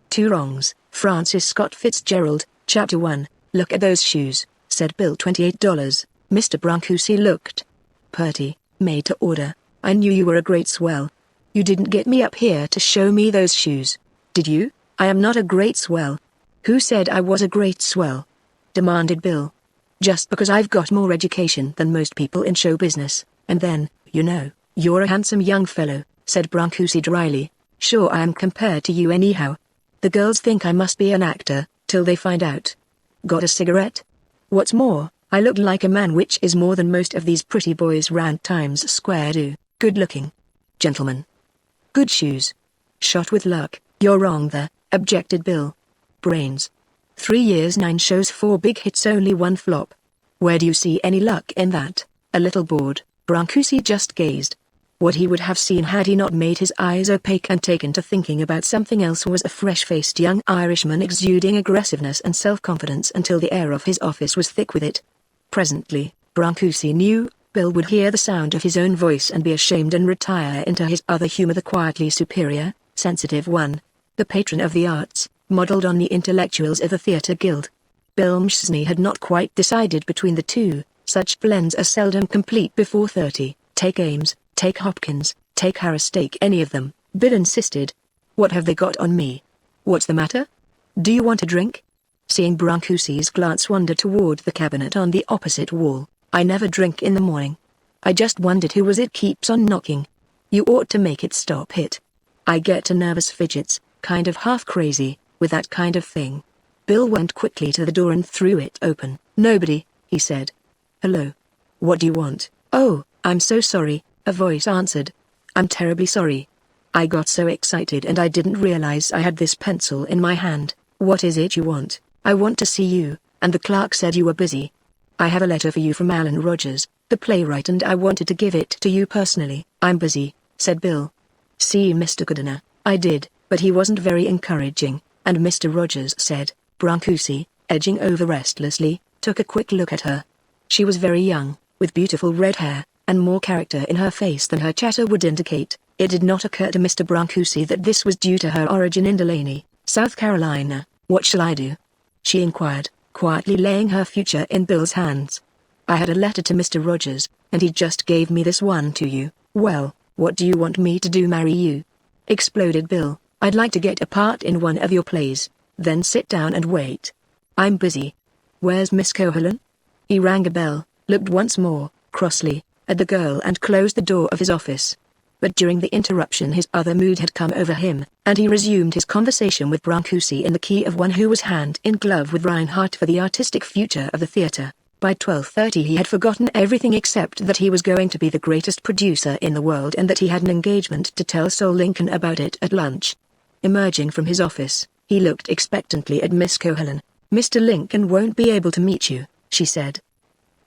Two Wrongs, Francis Scott Fitzgerald, Chapter 1. Look at those shoes, said Bill. $28. Mr. Brancusi looked purty, made to order. I knew you were a great swell. You didn't get me up here to show me those shoes, did you? I am not a great swell. Who said I was a great swell? Demanded Bill. Just because I've got more education than most people in show business, and then, you know, you're a handsome young fellow, said Brancusi dryly. Sure, I am compared to you anyhow. The girls think I must be an actor, till they find out. Got a cigarette? What's more, I look like a man, which is more than most of these pretty boys round Times Square do. Good looking. Gentlemen. Good shoes. Shot with luck. You're wrong there, objected Bill. Brains. 3 years, 9 shows, 4 big hits, only 1 flop. Where do you see any luck in that? A little bored, Brancusi just gazed. What he would have seen had he not made his eyes opaque and taken to thinking about something else was a fresh-faced young Irishman exuding aggressiveness and self-confidence until the air of his office was thick with it. Presently, Brancusi knew, Bill would hear the sound of his own voice and be ashamed and retire into his other humor, the quietly superior, sensitive one, the patron of the arts, modeled on the intellectuals of the Theatre Guild. Bill McChesney had not quite decided between the two. Such blends are seldom complete before 30. Take Ames, take Hopkins, take Harris, take any of them, Bill insisted. What have they got on me? What's the matter? Do you want a drink? Seeing Brancusi's glance wander toward the cabinet on the opposite wall. I never drink in the morning. I just wondered who was it keeps on knocking. You ought to make it stop it. I get a nervous fidgets, kind of half crazy, with that kind of thing. Bill went quickly to the door and threw it open. Nobody, he said. Hello. What do you want? Oh, I'm so sorry, a voice answered. I'm terribly sorry. I got so excited and I didn't realize I had this pencil in my hand. What is it you want? I want to see you, and the clerk said you were busy. I have a letter for you from Alan Rogers, the playwright, and I wanted to give it to you personally. I'm busy, said Bill. See Mr. Goodiner. I did, but he wasn't very encouraging, and Mr. Rogers said. Brancusi, edging over restlessly, took a quick look at her. She was very young, with beautiful red hair, and more character in her face than her chatter would indicate. It did not occur to Mr. Brancusi that this was due to her origin in Delaney, South Carolina. What shall I do? She inquired, quietly laying her future in Bill's hands. I had a letter to Mr. Rogers, and he just gave me this one to you. Well, what do you want me to do? Marry you? Exploded Bill. I'd like to get a part in one of your plays, then sit down and wait. I'm busy. Where's Miss Coghlan? He rang a bell, looked once more, crossly, at the girl and closed the door of his office. But during the interruption his other mood had come over him, and he resumed his conversation with Brancusi in the key of one who was hand in glove with Reinhardt for the artistic future of the theater. By 12:30 he had forgotten everything except that he was going to be the greatest producer in the world and that he had an engagement to tell Sol Lincoln about it at lunch. Emerging from his office, he looked expectantly at Miss Coghlan. Mr. Lincoln won't be able to meet you, she said.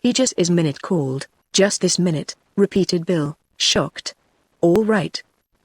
He just is minute called. Just this minute, repeated Bill, shocked. All right.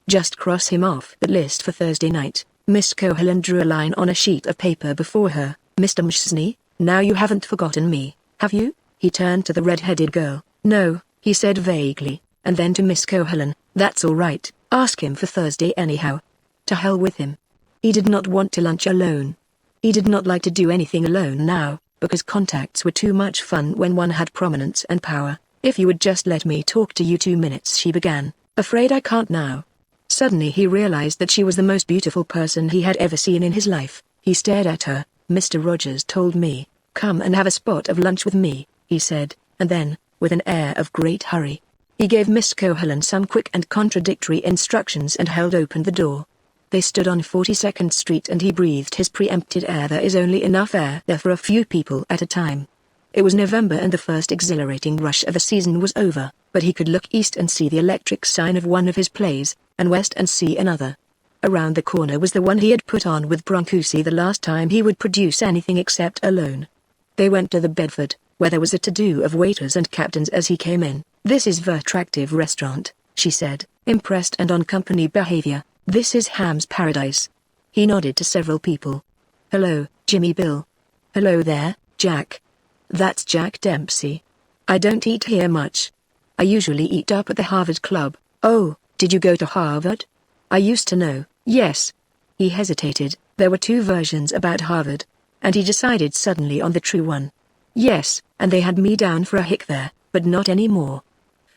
Just cross him off the list for Thursday night. Miss Coghlan drew a line on a sheet of paper before her. Mr. McChesney, now you haven't forgotten me, have you? He turned to the red-headed girl. No, he said vaguely, and then to Miss Coghlan, that's all right, ask him for Thursday anyhow. To hell with him. He did not want to lunch alone. He did not like to do anything alone now, because contacts were too much fun when one had prominence and power. If you would just let me talk to you 2 minutes, she began. Afraid I can't now. Suddenly he realized that she was the most beautiful person he had ever seen in his life. He stared at her. Mr. Rogers told me, come and have a spot of lunch with me, he said, and then, with an air of great hurry, he gave Miss Coghlan some quick and contradictory instructions and held open the door. They stood on 42nd Street and he breathed his preempted air. There is only enough air there for a few people at a time. It was November and the first exhilarating rush of the season was over, but he could look east and see the electric sign of one of his plays, and west and see another. Around the corner was the one he had put on with Brancusi the last time he would produce anything except alone. They went to the Bedford, where there was a to-do of waiters and captains as he came in. This is the attractive restaurant, she said, impressed and on company behavior. This is Ham's Paradise. He nodded to several people. Hello, Jimmy Bill. Hello there, Jack. That's Jack Dempsey. I don't eat here much. I usually eat up at the Harvard Club. Oh, did you go to Harvard? I used to know. Yes. He hesitated, There were two versions about Harvard, and he decided suddenly on the true one. Yes, and they had me down for a hick there, but not anymore.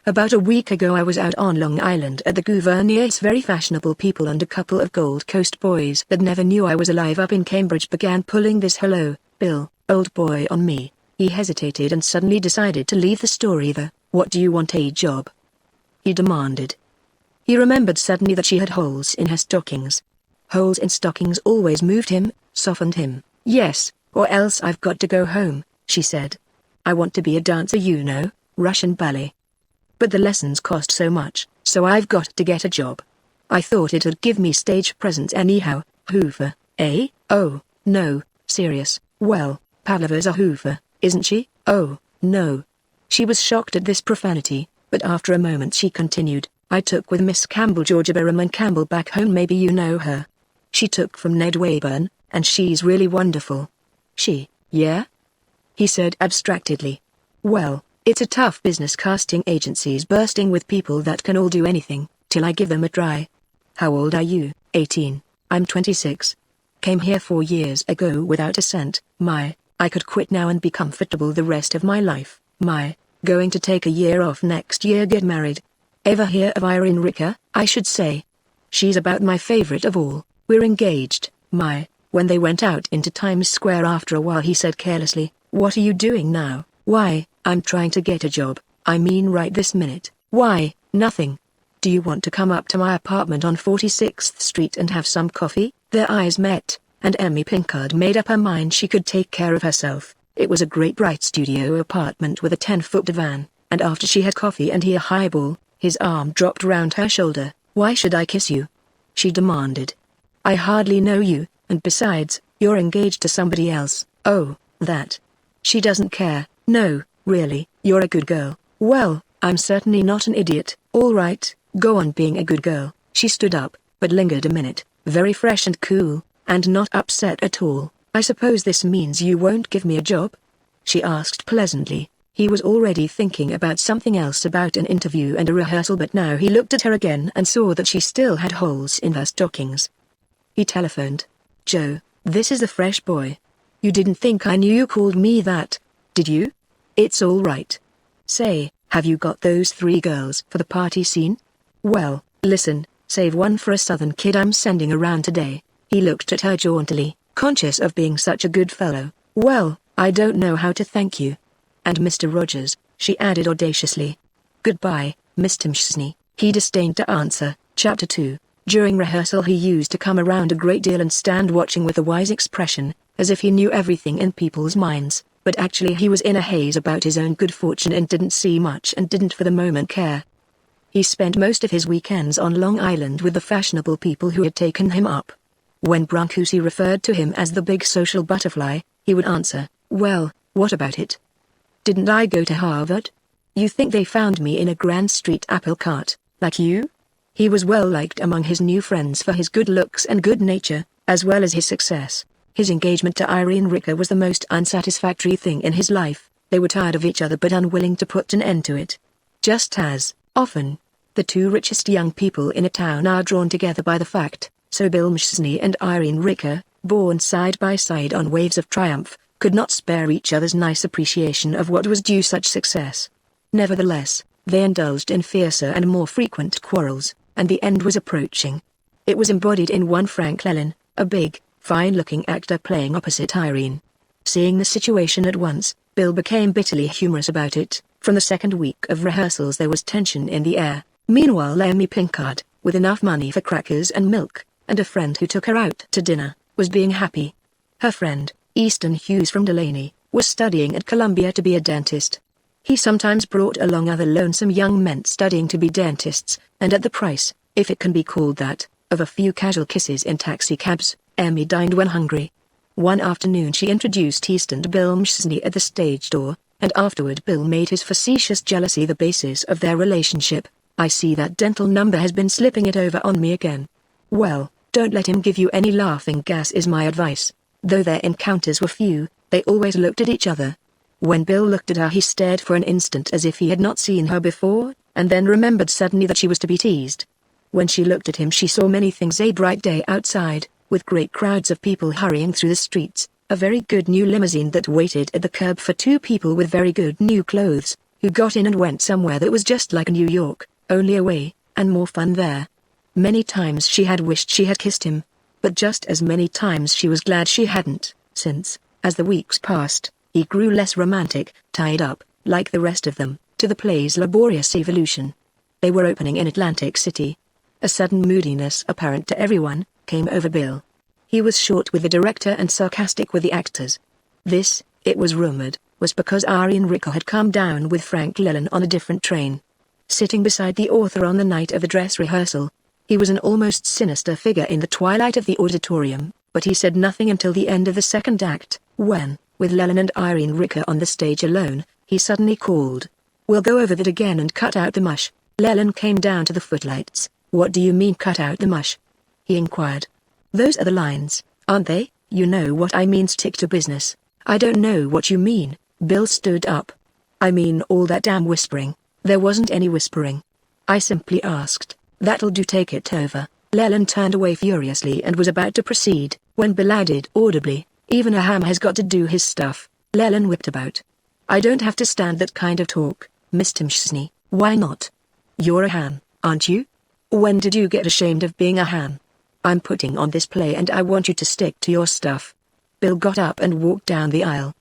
About a week ago I was out on Long Island at the Gouverneur's. Very fashionable people and a couple of Gold Coast boys that never knew I was alive up in Cambridge began pulling this "hello, Bill, old boy" on me. He hesitated and suddenly decided to leave the story there. "What do you want, a job?" he demanded. He remembered suddenly that she had holes in her stockings. Holes in stockings always moved him, softened him. "Yes, or else I've got to go home," she said. "I want to be a dancer, you know, Russian ballet. But the lessons cost so much, so I've got to get a job. I thought it'd give me stage presence anyhow." "Hoover, eh?" "Oh, no, serious." "Well, Pavlova's a Hoover, isn't she?" "Oh, no." She was shocked at this profanity, but after a moment she continued, "I took with Miss Campbell, Georgia Berriman Campbell, back home. Maybe you know her. She took from Ned Wayburn, and she's really wonderful." "She, yeah?" he said abstractedly. "Well, it's a tough business, casting agencies bursting with people that can all do anything, till I give them a try." "How old are you?" 18. "I'm 26. Came here 4 years ago without a cent. I could quit now and be comfortable the rest of my life. Going to take a year off next year, get married. Ever hear of Irene Ricker?" "I should say. She's about my favorite of all. We're engaged." When they went out into Times Square after a while, he said carelessly, "What are you doing now?" "Why, I'm trying to get a job. I mean right this minute." "Why, nothing. Do you want to come up to my apartment on 46th Street and have some coffee?" Their eyes met, and Amy Pinkard made up her mind she could take care of herself. It was a great bright studio apartment with a 10-foot divan, and after she had coffee and he a highball, his arm dropped round her shoulder. "Why should I kiss you?" she demanded. "I hardly know you, and besides, you're engaged to somebody else." "Oh, that." "She doesn't care." "No, really, you're a good girl." "Well, I'm certainly not an idiot." "All right, go on being a good girl." She stood up, but lingered a minute, very fresh and cool, and not upset at all. "I suppose this means you won't give me a job?" she asked pleasantly. He was already thinking about something else, about an interview and a rehearsal, but now he looked at her again and saw that she still had holes in her stockings. He telephoned. "Joe, this is the fresh boy. You didn't think I knew you called me that, did you? It's all right. Say, have you got those 3 girls for the party scene?" "Well, listen, save one for a southern kid I'm sending around today." He looked at her jauntily, conscious of being such a good fellow. "Well, I don't know how to thank you. And Mr. Rogers," she added audaciously. "Goodbye, Mr. Mchesney." He disdained to answer. Chapter 2. During rehearsal he used to come around a great deal and stand watching with a wise expression, as if he knew everything in people's minds, but actually he was in a haze about his own good fortune and didn't see much and didn't for the moment care. He spent most of his weekends on Long Island with the fashionable people who had taken him up. When Brancusi referred to him as the big social butterfly, he would answer, "Well, what about it? Didn't I go to Harvard? You think they found me in a Grand Street apple cart, like you?" He was well liked among his new friends for his good looks and good nature, as well as his success. His engagement to Irene Ricker was the most unsatisfactory thing in his life. They were tired of each other but unwilling to put an end to it. Just as, often, the two richest young people in a town are drawn together by the fact, so Bill Mchesney and Irene Ricker, born side by side on waves of triumph, could not spare each other's nice appreciation of what was due such success. Nevertheless, they indulged in fiercer and more frequent quarrels, and the end was approaching. It was embodied in one Frank Lellin, a big, fine-looking actor playing opposite Irene. Seeing the situation at once, Bill became bitterly humorous about it. From the second week of rehearsals there was tension in the air. Meanwhile Amy Pinkard, with enough money for crackers and milk, and a friend who took her out to dinner, was being happy. Her friend, Easton Hughes from Delaney, was studying at Columbia to be a dentist. He sometimes brought along other lonesome young men studying to be dentists, and at the price, if it can be called that, of a few casual kisses in taxicabs, Amy dined when hungry. One afternoon she introduced Easton to Bill Mchesney at the stage door, and afterward Bill made his facetious jealousy the basis of their relationship. "I see that dental number has been slipping it over on me again." "Well, don't let him give you any laughing gas is my advice." Though their encounters were few, they always looked at each other. When Bill looked at her he stared for an instant as if he had not seen her before, and then remembered suddenly that she was to be teased. When she looked at him she saw many things: a bright day outside, with great crowds of people hurrying through the streets, a very good new limousine that waited at the curb for two people with very good new clothes, who got in and went somewhere that was just like New York, only away, and more fun there. Many times she had wished she had kissed him, but just as many times she was glad she hadn't, since, as the weeks passed, he grew less romantic, tied up, like the rest of them, to the play's laborious evolution. They were opening in Atlantic City. A sudden moodiness apparent to everyone came over Bill. He was short with the director and sarcastic with the actors. This, it was rumored, was because Irene Ricker had come down with Frank Llewellyn on a different train. Sitting beside the author on the night of the dress rehearsal, he was an almost sinister figure in the twilight of the auditorium, but he said nothing until the end of the second act, when, with Llewellyn and Irene Ricker on the stage alone, he suddenly called, "We'll go over that again and cut out the mush." Llewellyn came down to the footlights. "What do you mean cut out the mush?" he inquired. "Those are the lines, aren't they? You know what I mean, stick to business." "I don't know what you mean." Bill stood up. "I mean all that damn whispering." "There wasn't any whispering. I simply asked." "That'll do, take it over." Llewellyn turned away furiously and was about to proceed, when Bill added audibly, "Even a ham has got to do his stuff." Llewellyn whipped about. "I don't have to stand that kind of talk, Mr. Mchesney." "Why not? You're a ham, aren't you? When did you get ashamed of being a ham? I'm putting on this play and I want you to stick to your stuff." Bill got up and walked down the aisle.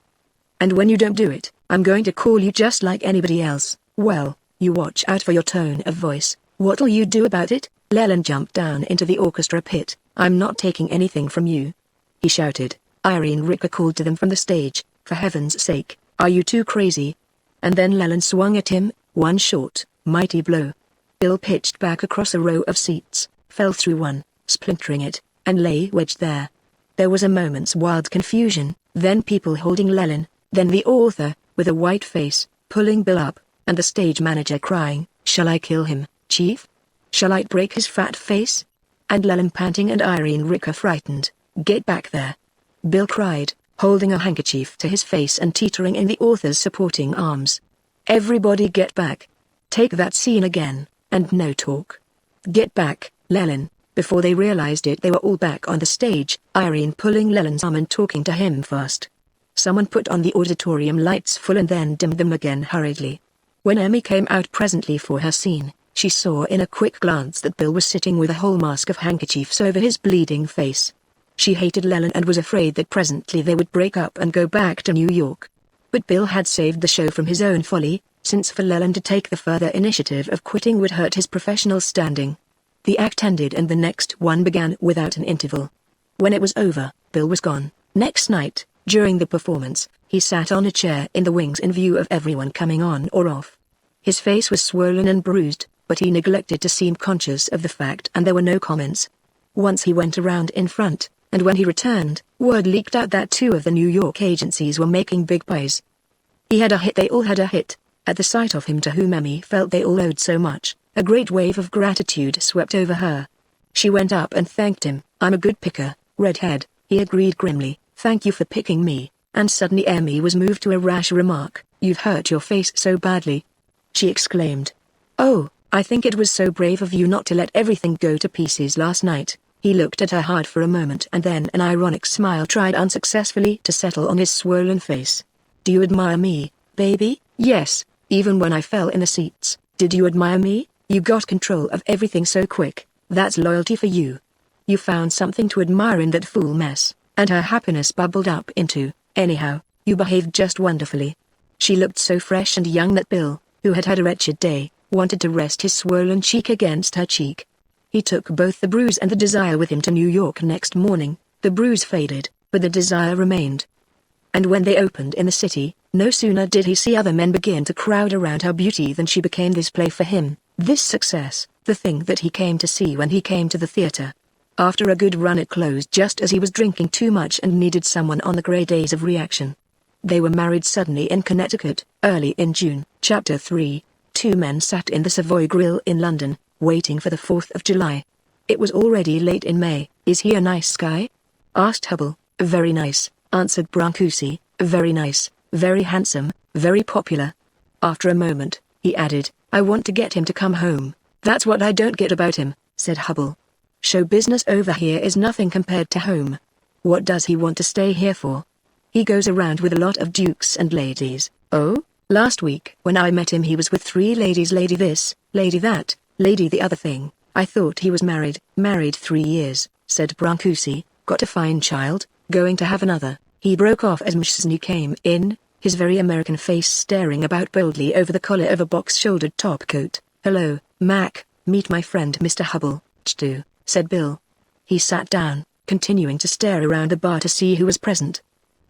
"And when you don't do it, I'm going to call you just like anybody else." "Well, you watch out for your tone of voice. What'll you do about it?" Llewellyn jumped down into the orchestra pit. "I'm not taking anything from you," he shouted. Irene Ricker called to them from the stage, "For heaven's sake, are you too crazy?" And then Llewellyn swung at him, one short, mighty blow. Bill pitched back across a row of seats, fell through one, splintering it, and lay wedged there. There was a moment's wild confusion, then people holding Llewellyn, then the author, with a white face, pulling Bill up, and the stage manager crying, "Shall I kill him, Chief? Shall I break his fat face?" And Llewellyn panting and Irene Ricker frightened. "Get back there!" Bill cried, holding a handkerchief to his face and teetering in the author's supporting arms. "Everybody get back! Take that scene again, and no talk. Get back, Llewellyn!" Before they realized it, they were all back on the stage, Irene pulling Llewellyn's arm and talking to him fast. Someone put on the auditorium lights full and then dimmed them again hurriedly. When Emmy came out presently for her scene, she saw in a quick glance that Bill was sitting with a whole mask of handkerchiefs over his bleeding face. She hated Llewellyn and was afraid that presently they would break up and go back to New York. But Bill had saved the show from his own folly, since for Llewellyn to take the further initiative of quitting would hurt his professional standing. The act ended and the next one began without an interval. When it was over, Bill was gone. Next night, during the performance, he sat on a chair in the wings in view of everyone coming on or off. His face was swollen and bruised, but he neglected to seem conscious of the fact and there were no comments. Once he went around in front, and when he returned, word leaked out that two of the New York agencies were making big buys. He had a hit, they all had a hit. At the sight of him to whom Emmy felt they all owed so much, a great wave of gratitude swept over her. She went up and thanked him. "I'm a good picker, redhead," he agreed grimly. "Thank you for picking me." And suddenly Emmy was moved to a rash remark. "You've hurt your face so badly," she exclaimed. "Oh, I think it was so brave of you not to let everything go to pieces last night." He looked at her hard for a moment and then an ironic smile tried unsuccessfully to settle on his swollen face. "Do you admire me, baby?" "Yes, even when I fell in the seats." "Did you admire me? You got control of everything so quick. That's loyalty for you. You found something to admire in that fool mess." And her happiness bubbled up into, "Anyhow, you behaved just wonderfully." She looked so fresh and young that Bill, who had had a wretched day, wanted to rest his swollen cheek against her cheek. He took both the bruise and the desire with him to New York next morning. The bruise faded, but the desire remained. And when they opened in the city, no sooner did he see other men begin to crowd around her beauty than she became this play for him, this success, the thing that he came to see when he came to the theater. After a good run it closed just as he was drinking too much and needed someone on the grey days of reaction. They were married suddenly in Connecticut, early in June. Chapter 3. Two men sat in the Savoy Grill in London, waiting for the 4th of July. It was already late in May. "Is he a nice guy?" asked Hubble. "Very nice," answered Brancusi. "Very nice, very handsome, very popular." After a moment, he added, "I want to get him to come home." "That's what I don't get about him," said Hubble. Show business over here is nothing compared to home. What does he want to stay here for? He goes around with a lot of dukes and ladies. Oh? Last week when I met him he was with 3 ladies, lady this, lady that, lady the other thing. I thought he was married. Married 3 years, said Brancusi. Got a fine child, going to have another. He broke off as Mshesny came in, his very American face staring about boldly over the collar of a box-shouldered topcoat. Hello, Mac, meet my friend Mr. Hubble. Stu, said Bill. He sat down, continuing to stare around the bar to see who was present.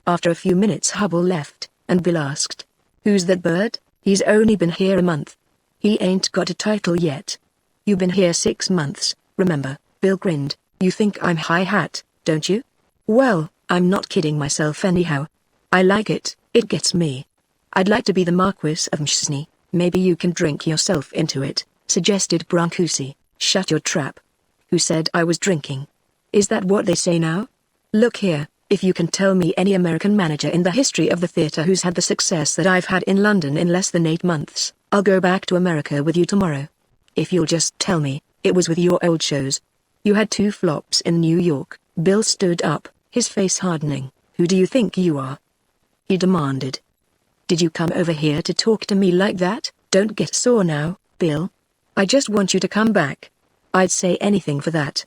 After a few minutes Hubble left, and Bill asked, "Who's that bird? He's only been here a month. He ain't got a title yet." "You been here 6 months, remember?" Bill grinned. "You think I'm high hat, don't you?" "Well, I'm not kidding myself anyhow. I like it, it gets me. I'd like to be the Marquis of Mshesny. Maybe you can drink yourself into it," suggested Brancusi. "Shut your trap. Who said I was drinking? Is that what they say now? Look here, if you can tell me any American manager in the history of the theater who's had the success that I've had in London in less than 8 months, I'll go back to America with you tomorrow. If you'll just tell me, it was with your old shows. You had 2 flops in New York." Bill stood up, his face hardening. "Who do you think you are?" he demanded. "Did you come over here to talk to me like that?" "Don't get sore now, Bill. I just want you to come back. I'd say anything for that.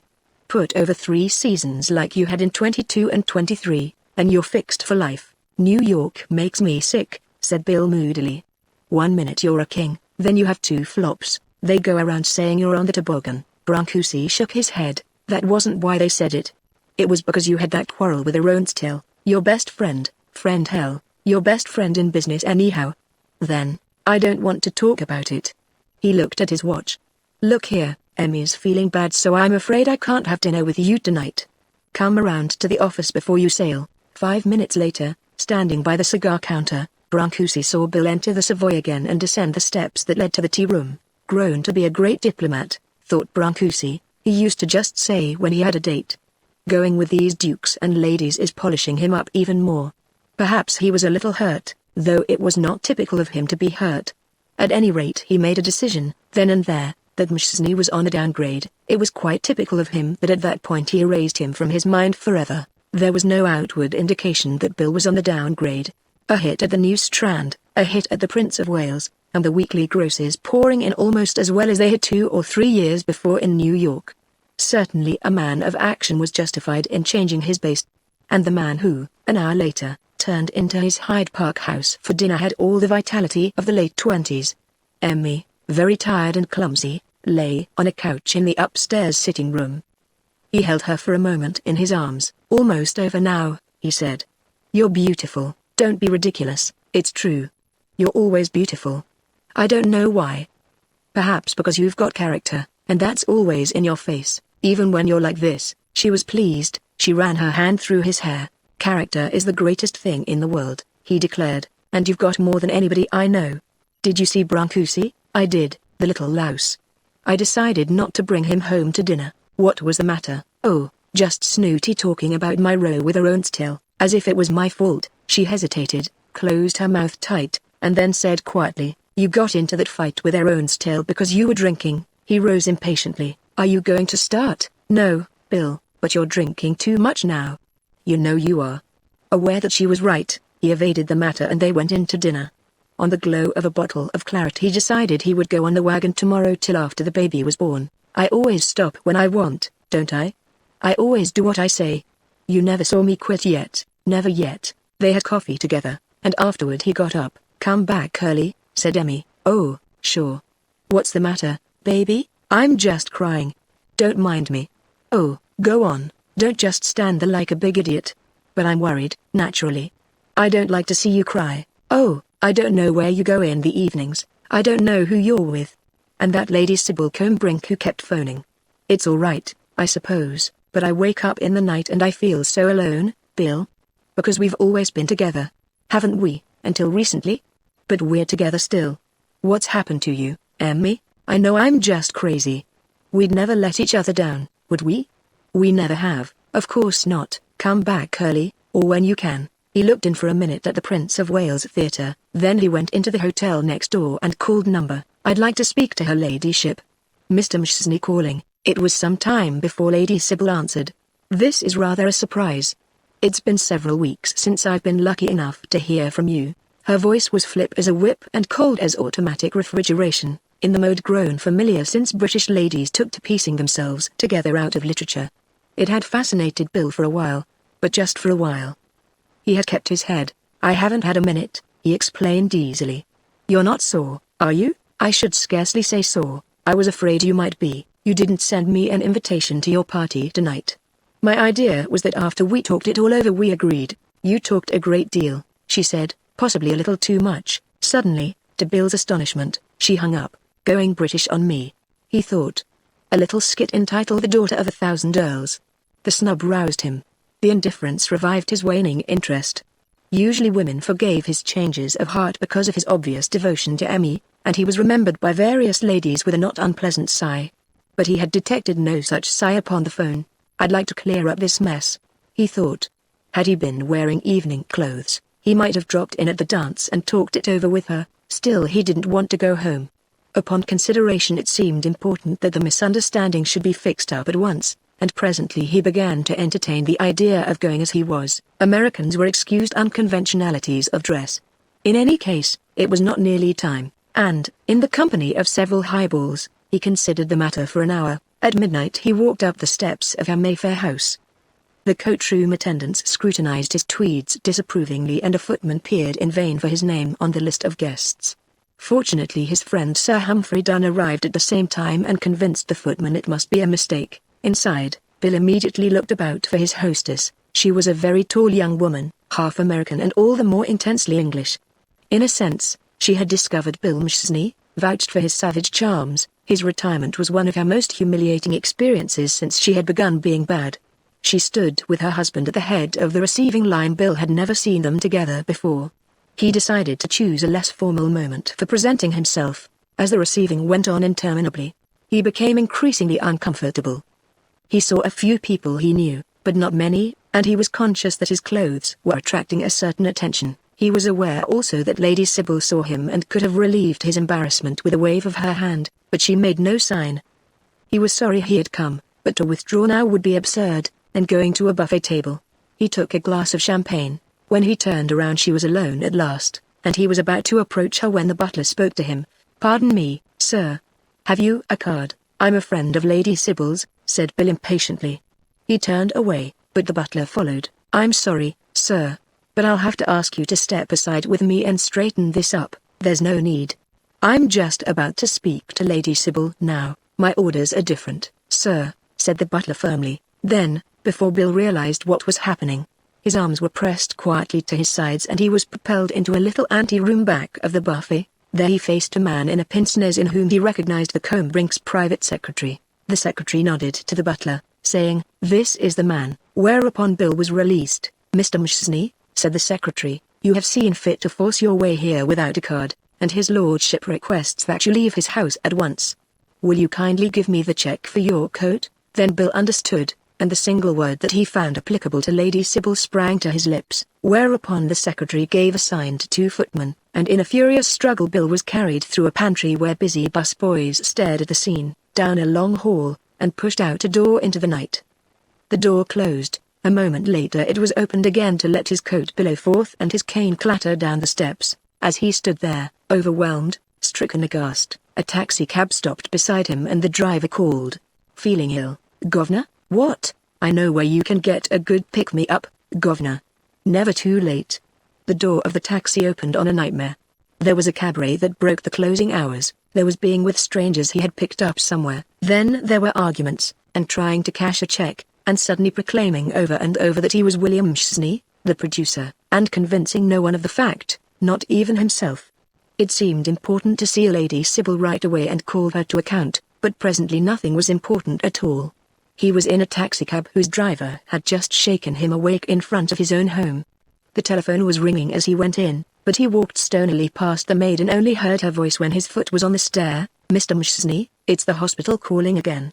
Put over 3 seasons like you had in 22 and 23, and you're fixed for life." "New York makes me sick," said Bill moodily. "One minute you're a king, then you have 2 flops. They go around saying you're on the toboggan." Brancusi shook his head. "That wasn't why they said it. It was because you had that quarrel with Aronstill, your best friend. Friend hell, your best friend in business anyhow. Then, I don't want to talk about it." He looked at his watch. "Look here, Emmy's feeling bad so I'm afraid I can't have dinner with you tonight. Come around to the office before you sail." 5 minutes later, standing by the cigar counter, Brancusi saw Bill enter the Savoy again and descend the steps that led to the tea room. Grown to be a great diplomat, thought Brancusi, he used to just say when he had a date. Going with these dukes and ladies is polishing him up even more. Perhaps he was a little hurt, though it was not typical of him to be hurt. At any rate he made a decision, then and there, that Mshesny was on a downgrade. It was quite typical of him that at that point he erased him from his mind forever. There was no outward indication that Bill was on the downgrade. A hit at the New Strand, a hit at the Prince of Wales, and the weekly grosses pouring in almost as well as they had 2 or 3 years before in New York. Certainly a man of action was justified in changing his base. And the man who, an hour later, turned into his Hyde Park house for dinner had all the vitality of the late 20s. Emmy, very tired and clumsy, lay on a couch in the upstairs sitting room. He held her for a moment in his arms. "Almost over now," he said. "You're beautiful, don't be ridiculous, it's true. You're always beautiful. I don't know why. Perhaps because you've got character, and that's always in your face, even when you're like this." She was pleased, she ran her hand through his hair. "Character is the greatest thing in the world," he declared, "and you've got more than anybody I know. Did you see Brancusi?" "I did, the little louse. I decided not to bring him home to dinner." "What was the matter?" "Oh, just snooty talking about my row with Aronstill, as if it was my fault." She hesitated, closed her mouth tight, and then said quietly, "You got into that fight with Aronstill because you were drinking." He rose impatiently. "Are you going to start?" "No, Bill, but you're drinking too much now." "You know you are." Aware that she was right, he evaded the matter and they went in to dinner. On the glow of a bottle of claret he decided he would go on the wagon tomorrow till after the baby was born. "I always stop when I want, don't I? I always do what I say. You never saw me quit yet." "Never yet." They had coffee together, and afterward he got up. "Come back early," said Emmy. "Oh, sure. What's the matter, baby?" "I'm just crying. Don't mind me." "Oh, go on, don't just stand there like a big idiot." "But I'm worried." "Naturally. I don't like to see you cry." "Oh, I don't know where you go in the evenings. I don't know who you're with. And that lady Sybil Combrink who kept phoning." "It's all right, I suppose, but I wake up in the night and I feel so alone, Bill. Because we've always been together. Haven't we, until recently? But we're together still. What's happened to you, Emmy? I know I'm just crazy. We'd never let each other down, would we? We never have." "Of course not. Come back early, or when you can." He looked in for a minute at the Prince of Wales Theatre, then he went into the hotel next door and called number. "I'd like to speak to her ladyship." "Mr. Mshesny calling." It was some time before Lady Sybil answered. "This is rather a surprise. It's been several weeks since I've been lucky enough to hear from you." Her voice was flip as a whip and cold as automatic refrigeration, in the mode grown familiar since British ladies took to piecing themselves together out of literature. It had fascinated Bill for a while, but just for a while. He had kept his head. "I haven't had a minute," he explained easily. "You're not sore, are you?" "I should scarcely say sore. I was afraid you might be. You didn't send me an invitation to your party tonight." "My idea was that after we talked it all over we agreed." "You talked a great deal," she said, possibly a little too much. Suddenly, to Bill's astonishment, she hung up. "Going British on me," he thought. A little skit entitled "The Daughter of 1,000 Earls." The snub roused him. The indifference revived his waning interest. Usually women forgave his changes of heart because of his obvious devotion to Emmy, and he was remembered by various ladies with a not unpleasant sigh. But he had detected no such sigh upon the phone. "I'd like to clear up this mess," he thought. Had he been wearing evening clothes, he might have dropped in at the dance and talked it over with her. Still, he didn't want to go home. Upon consideration, it seemed important that the misunderstanding should be fixed up at once, and presently he began to entertain the idea of going as he was. Americans were excused unconventionalities of dress. In any case, it was not nearly time, and, in the company of several highballs, he considered the matter for an hour. At midnight he walked up the steps of her Mayfair house. The coach-room attendants scrutinized his tweeds disapprovingly and a footman peered in vain for his name on the list of guests. Fortunately his friend Sir Humphrey Dunn arrived at the same time and convinced the footman it must be a mistake. Inside, Bill immediately looked about for his hostess. She was a very tall young woman, half American and all the more intensely English. In a sense, she had discovered Bill McChesney, vouched for his savage charms. His retirement was one of her most humiliating experiences since she had begun being bad. She stood with her husband at the head of the receiving line. Bill had never seen them together before. He decided to choose a less formal moment for presenting himself. As the receiving went on interminably, he became increasingly uncomfortable. He saw a few people he knew, but not many, and he was conscious that his clothes were attracting a certain attention. He was aware also that Lady Sybil saw him and could have relieved his embarrassment with a wave of her hand, but she made no sign. He was sorry he had come, but to withdraw now would be absurd, and going to a buffet table. He took a glass of champagne. When he turned around she was alone at last, and he was about to approach her when the butler spoke to him. "Pardon me, sir. Have you a card?" "I'm a friend of Lady Sybil's," said Bill impatiently. He turned away, but the butler followed. "I'm sorry, sir, but I'll have to ask you to step aside with me and straighten this up." "There's no need. I'm just about to speak to Lady Sybil now. My orders are different, sir," said the butler firmly. Then, before Bill realized what was happening, his arms were pressed quietly to his sides and he was propelled into a little ante-room back of the buffet. There he faced a man in a pince-nez in whom he recognized the Combrink's private secretary. The secretary nodded to the butler, saying, "This is the man," whereupon Bill was released. "Mr. McChesney," said the secretary, "you have seen fit to force your way here without a card, and his lordship requests that you leave his house at once. Will you kindly give me the check for your coat?" Then Bill understood, and the single word that he found applicable to Lady Sybil sprang to his lips, whereupon the secretary gave a sign to two footmen, and in a furious struggle Bill was carried through a pantry where busy busboys stared at the scene, down a long hall, and pushed out a door into the night. The door closed. A moment later it was opened again to let his coat billow forth and his cane clatter down the steps. As he stood there, overwhelmed, stricken aghast, a taxicab stopped beside him and the driver called, "Feeling ill, governor?" "What? I know where you can get a good pick-me-up, governor." "Never too late." The door of the taxi opened on a nightmare. There was a cabaret that broke the closing hours, there was being with strangers he had picked up somewhere, then there were arguments, and trying to cash a check, and suddenly proclaiming over and over that he was William McChesney, the producer, and convincing no one of the fact, not even himself. It seemed important to see Lady Sybil right away and call her to account, but presently nothing was important at all. He was in a taxicab whose driver had just shaken him awake in front of his own home. The telephone was ringing as he went in, but he walked stonily past the maid and only heard her voice when his foot was on the stair. "Mr. McChesney, it's the hospital calling again.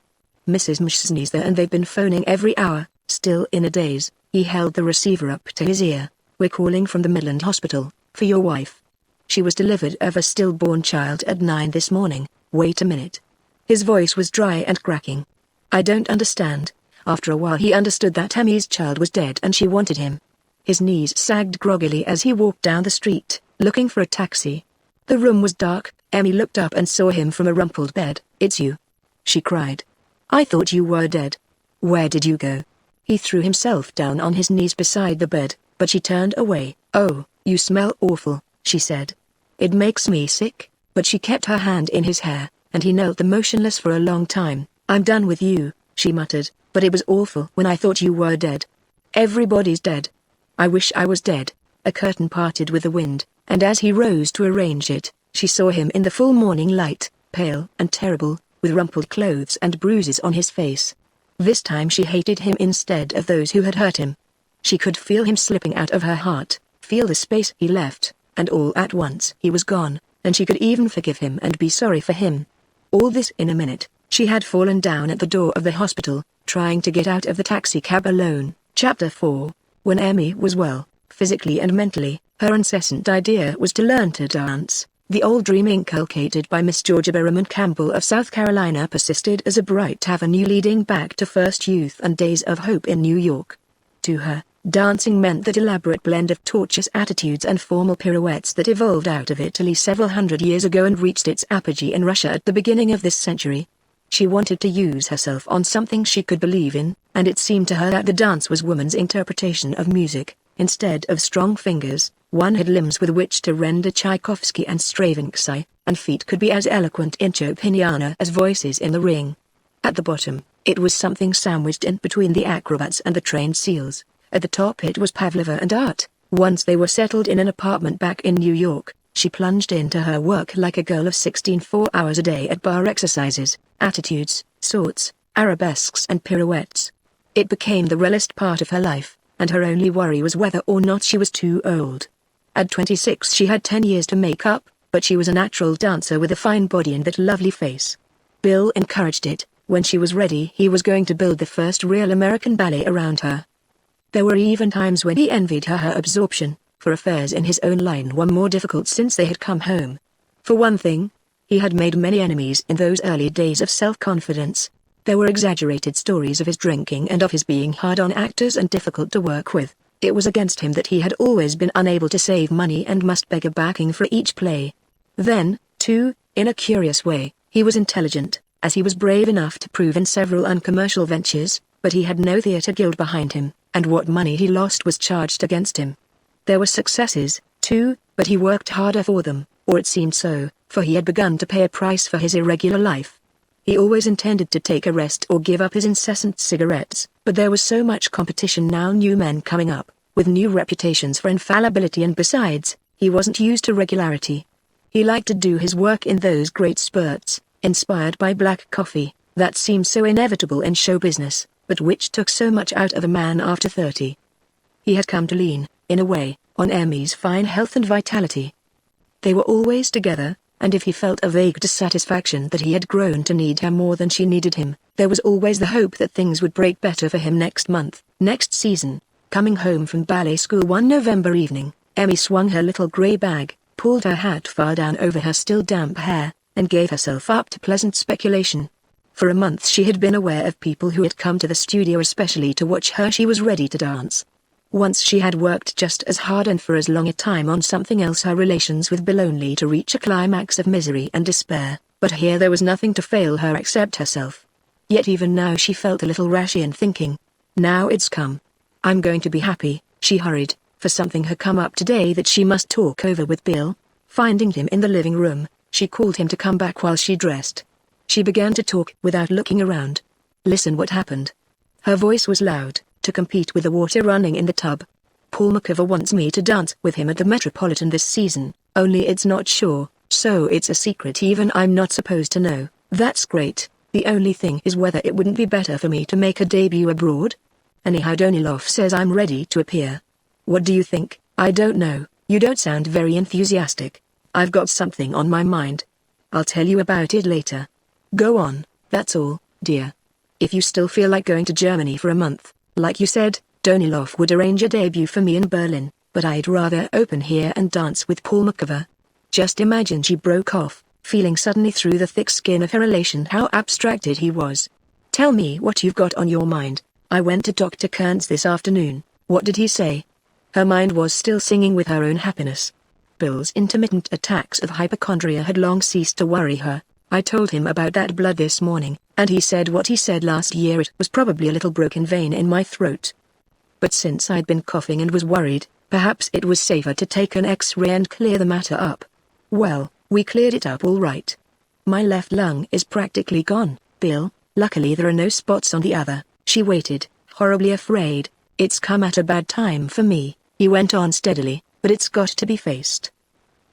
Mrs. McChesney's there and they've been phoning every hour." Still in a daze, he held the receiver up to his ear. "We're calling from the Midland Hospital, for your wife. She was delivered of a stillborn child at 9 this morning. Wait a minute." His voice was dry and cracking. I don't understand. After a while he understood that Emmy's child was dead and she wanted him. His knees sagged groggily as he walked down the street, looking for a taxi. The room was dark. Emmy looked up and saw him from a rumpled bed. "It's you," she cried. "I thought you were dead. Where did you go?" He threw himself down on his knees beside the bed, but she turned away. "Oh, you smell awful," she said. "It makes me sick," but she kept her hand in his hair, and he knelt motionless for a long time. "I'm done with you," she muttered, "but it was awful when I thought you were dead. Everybody's dead. I wish I was dead." A curtain parted with the wind, and as he rose to arrange it, she saw him in the full morning light, pale and terrible, with rumpled clothes and bruises on his face. This time she hated him instead of those who had hurt him. She could feel him slipping out of her heart, feel the space he left, and all at once he was gone, and she could even forgive him and be sorry for him. All this in a minute. She had fallen down at the door of the hospital, trying to get out of the taxicab alone. Chapter 4. When Emmy was well, physically and mentally, her incessant idea was to learn to dance. The old dream inculcated by Miss Georgia Berriman Campbell of South Carolina persisted as a bright avenue leading back to first youth and days of hope in New York. To her, dancing meant that elaborate blend of tortuous attitudes and formal pirouettes that evolved out of Italy several hundred years ago and reached its apogee in Russia at the beginning of this century. She wanted to use herself on something she could believe in, and it seemed to her that the dance was woman's interpretation of music. Instead of strong fingers, one had limbs with which to render Tchaikovsky and Stravinsky, and feet could be as eloquent in Chopiniana as voices in the ring. At the bottom, it was something sandwiched in between the acrobats and the trained seals. At the top it was Pavlova and art. Once they were settled in an apartment back in New York, she plunged into her work like a girl of 16, 4 hours a day at bar exercises, attitudes, sorts, arabesques and pirouettes. It became the realest part of her life, and her only worry was whether or not she was too old. At 26 she had 10 years to make up, but she was a natural dancer with a fine body and that lovely face. Bill encouraged it. When she was ready he was going to build the first real American ballet around her. There were even times when he envied her absorption, for affairs in his own line were more difficult since they had come home. For one thing, he had made many enemies in those early days of self-confidence. There were exaggerated stories of his drinking and of his being hard on actors and difficult to work with. It was against him that he had always been unable to save money and must beg a backing for each play. Then, too, in a curious way, he was intelligent, as he was brave enough to prove in several uncommercial ventures, but he had no theatre guild behind him, and what money he lost was charged against him. There were successes, too, but he worked harder for them, or it seemed so, for he had begun to pay a price for his irregular life. He always intended to take a rest or give up his incessant cigarettes, but there was so much competition now, new men coming up, with new reputations for infallibility, and besides, he wasn't used to regularity. He liked to do his work in those great spurts, inspired by black coffee, that seemed so inevitable in show business, but which took so much out of a man after 30. He had come to lean, in a way, on Emmy's fine health and vitality. They were always together, and if he felt a vague dissatisfaction that he had grown to need her more than she needed him, there was always the hope that things would break better for him next month, next season. Coming home from ballet school one November evening, Emmy swung her little grey bag, pulled her hat far down over her still damp hair, and gave herself up to pleasant speculation. For a month she had been aware of people who had come to the studio especially to watch her. She was ready to dance. Once she had worked just as hard and for as long a time on something else, her relations with Bill, only to reach a climax of misery and despair, but here there was nothing to fail her except herself. Yet even now she felt a little rash in thinking, now it's come. I'm going to be happy, she hurried, for something had come up today that she must talk over with Bill. Finding him in the living room, she called him to come back while she dressed. She began to talk without looking around. Listen what happened. Her voice was loud, to compete with the water running in the tub. Paul McIver wants me to dance with him at the Metropolitan this season, only it's not sure, so it's a secret even I'm not supposed to know. That's great. The only thing is whether it wouldn't be better for me to make a debut abroad? Anyhow, Donilov says I'm ready to appear. What do you think? I don't know, you don't sound very enthusiastic. I've got something on my mind. I'll tell you about it later. Go on, that's all, dear. If you still feel like going to Germany for a month, like you said, Donilov would arrange a debut for me in Berlin, but I'd rather open here and dance with Paul McIver. Just imagine, she broke off, feeling suddenly through the thick skin of her relation how abstracted he was. Tell me what you've got on your mind. I went to Dr. Kearns this afternoon. What did he say? Her mind was still singing with her own happiness. Bill's intermittent attacks of hypochondria had long ceased to worry her. I told him about that blood this morning, and he said what he said last year. It was probably a little broken vein in my throat. But since I'd been coughing and was worried, perhaps it was safer to take an X-ray and clear the matter up. Well, we cleared it up all right. My left lung is practically gone, Bill. Luckily there are no spots on the other. She waited, horribly afraid. It's come at a bad time for me, he went on steadily, but it's got to be faced.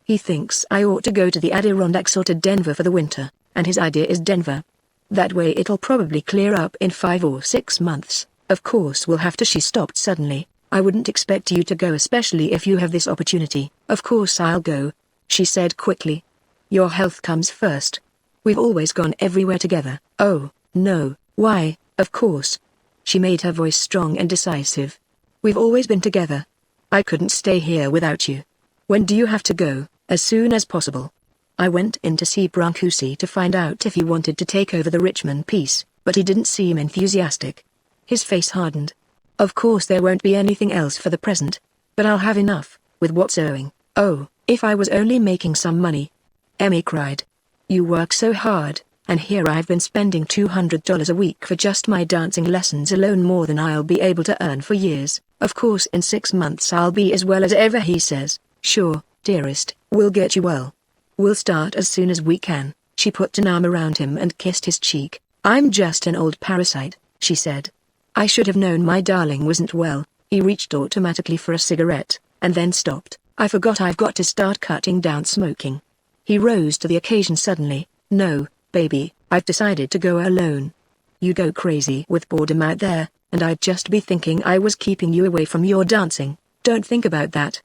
He thinks I ought to go to the Adirondacks or to Denver for the winter, and his idea is Denver. That way it'll probably clear up in 5 or 6 months. Of course we'll have to. She stopped suddenly. I wouldn't expect you to go, especially if you have this opportunity. Of course I'll go, she said quickly. Your health comes first. We've always gone everywhere together. Oh, no, why, of course. She made her voice strong and decisive. We've always been together. I couldn't stay here without you. When do you have to go? As soon as possible. I went in to see Brancusi to find out if he wanted to take over the Richmond piece, but he didn't seem enthusiastic. His face hardened. Of course there won't be anything else for the present, but I'll have enough, with what's owing. Oh, if I was only making some money. Emmy cried. You work so hard, and here I've been spending $200 a week for just my dancing lessons alone, more than I'll be able to earn for years. Of course in 6 months I'll be as well as ever, he says. Sure, dearest, we'll get you well. We'll start as soon as we can. She put an arm around him and kissed his cheek. I'm just an old parasite, she said. I should have known my darling wasn't well. He reached automatically for a cigarette, and then stopped. I forgot I've got to start cutting down smoking. He rose to the occasion suddenly. No, baby, I've decided to go alone. You'd go crazy with boredom out there, and I'd just be thinking I was keeping you away from your dancing. Don't think about that.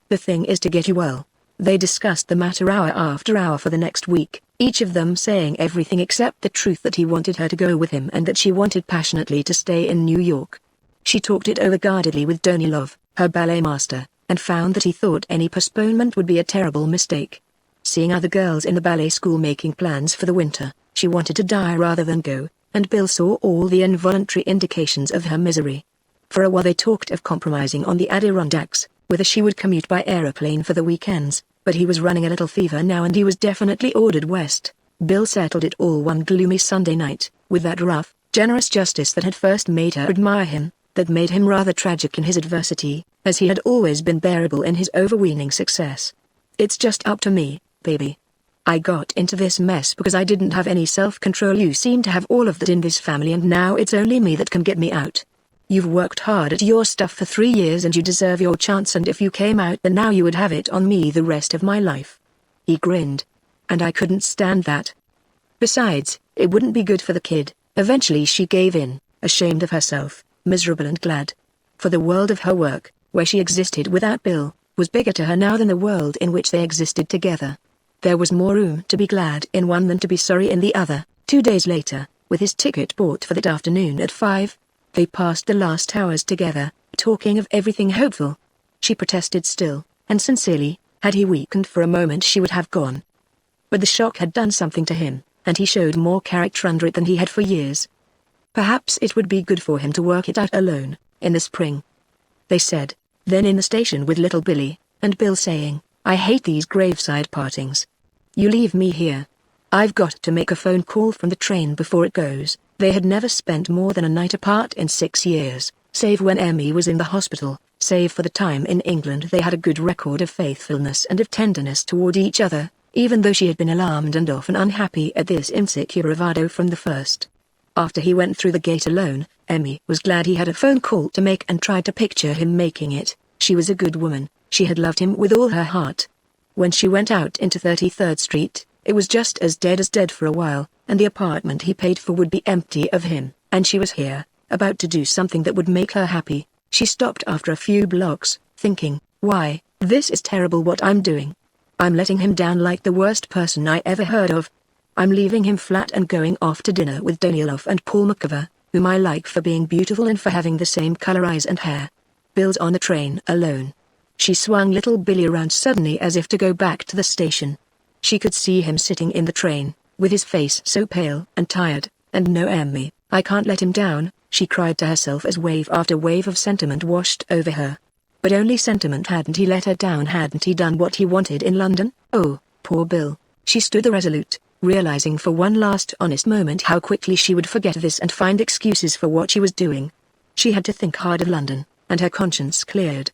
The thing is to get you well. They discussed the matter hour after hour for the next week, each of them saying everything except the truth, that he wanted her to go with him and that she wanted passionately to stay in New York. She talked it over guardedly with Danilov, her ballet master, and found that he thought any postponement would be a terrible mistake. Seeing other girls in the ballet school making plans for the winter, she wanted to die rather than go, and Bill saw all the involuntary indications of her misery. For a while they talked of compromising on the Adirondacks, whether she would commute by aeroplane for the weekends, but he was running a little fever now and he was definitely ordered west. Bill settled it all one gloomy Sunday night, with that rough, generous justice that had first made her admire him, that made him rather tragic in his adversity, as he had always been bearable in his overweening success. It's just up to me, baby. I got into this mess because I didn't have any self-control. You seem to have all of that in this family, and now it's only me that can get me out. You've worked hard at your stuff for 3 years and you deserve your chance, and if you came out then now you would have it on me the rest of my life. He grinned. And I couldn't stand that. Besides, it wouldn't be good for the kid. Eventually she gave in, ashamed of herself, miserable and glad. For the world of her work, where she existed without Bill, was bigger to her now than the world in which they existed together. There was more room to be glad in one than to be sorry in the other. 2 days later, with his ticket bought for that afternoon at 5, they passed the last hours together, talking of everything hopeful. She protested still, and sincerely, had he weakened for a moment she would have gone. But the shock had done something to him, and he showed more character under it than he had for years. Perhaps it would be good for him to work it out alone, in the spring. They said, then in the station with little Billy, and Bill saying, I hate these graveside partings. You leave me here. I've got to make a phone call from the train before it goes. They had never spent more than a night apart in 6 years, save when Emmy was in the hospital, save for the time in England. They had a good record of faithfulness and of tenderness toward each other, even though she had been alarmed and often unhappy at this insecure bravado from the first. After he went through the gate alone, Emmy was glad he had a phone call to make and tried to picture him making it. She was a good woman, she had loved him with all her heart. When she went out into 33rd Street, it was just as dead for a while, and the apartment he paid for would be empty of him, and she was here, about to do something that would make her happy. She stopped after a few blocks, thinking, why, this is terrible what I'm doing. I'm letting him down like the worst person I ever heard of. I'm leaving him flat and going off to dinner with Danilov and Paul McIver, whom I like for being beautiful and for having the same color eyes and hair. Bill's on the train alone. She swung little Billy around suddenly as if to go back to the station. She could see him sitting in the train, with his face so pale and tired, and no Emmy, I can't let him down, she cried to herself as wave after wave of sentiment washed over her. But only sentiment. Hadn't he let her down? Hadn't he done what he wanted in London? Oh, poor Bill. She stood irresolute, realizing for one last honest moment how quickly she would forget this and find excuses for what she was doing. She had to think hard of London, and her conscience cleared.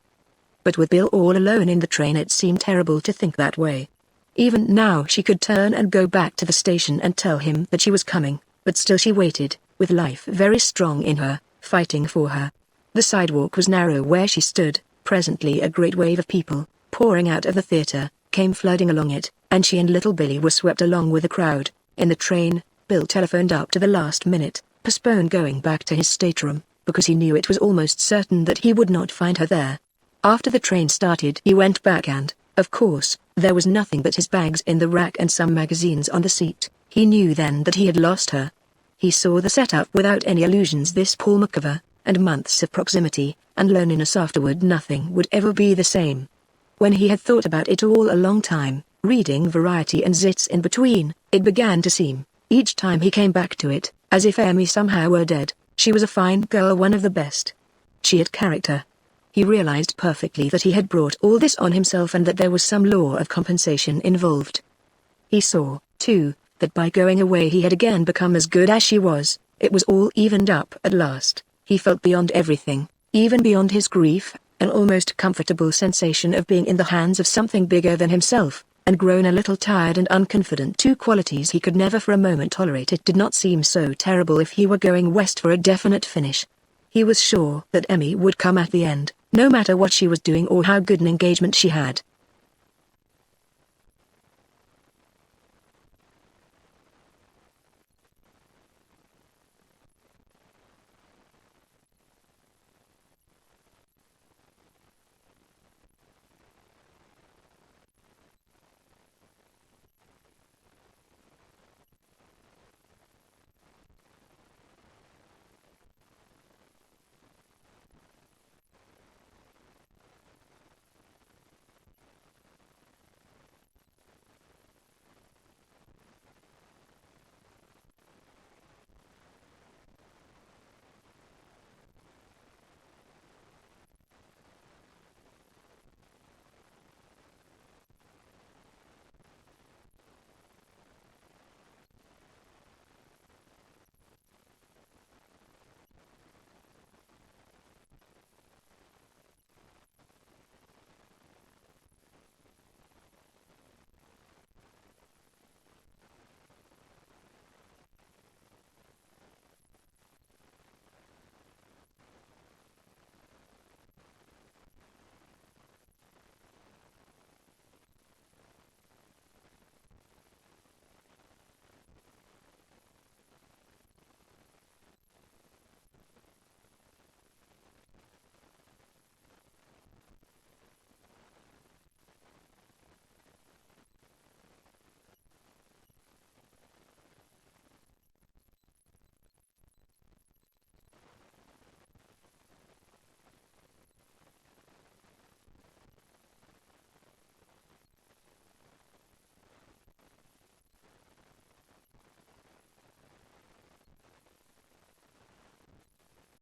But with Bill all alone in the train, it seemed terrible to think that way. Even now she could turn and go back to the station and tell him that she was coming, but still she waited, with life very strong in her, fighting for her. The sidewalk was narrow where she stood. Presently a great wave of people, pouring out of the theater, came flooding along it, and she and little Billy were swept along with the crowd. In the train, Bill telephoned up to the last minute, postponed going back to his stateroom, because he knew it was almost certain that he would not find her there. After the train started, he went back and, of course, there was nothing but his bags in the rack and some magazines on the seat. He knew then that he had lost her. He saw the setup without any illusions, this Paul McCover, and months of proximity and loneliness afterward. Nothing would ever be the same. When he had thought about it all a long time, reading Variety and zits in between, it began to seem, each time he came back to it, as if Amy somehow were dead. She was a fine girl, one of the best. She had character. He realized perfectly that he had brought all this on himself and that there was some law of compensation involved. He saw, too, that by going away he had again become as good as she was. It was all evened up at last. He felt beyond everything, even beyond his grief, an almost comfortable sensation of being in the hands of something bigger than himself, and grown a little tired and unconfident, two qualities he could never for a moment tolerate. It did not seem so terrible if he were going west for a definite finish. He was sure that Emmy would come at the end, no matter what she was doing or how good an engagement she had.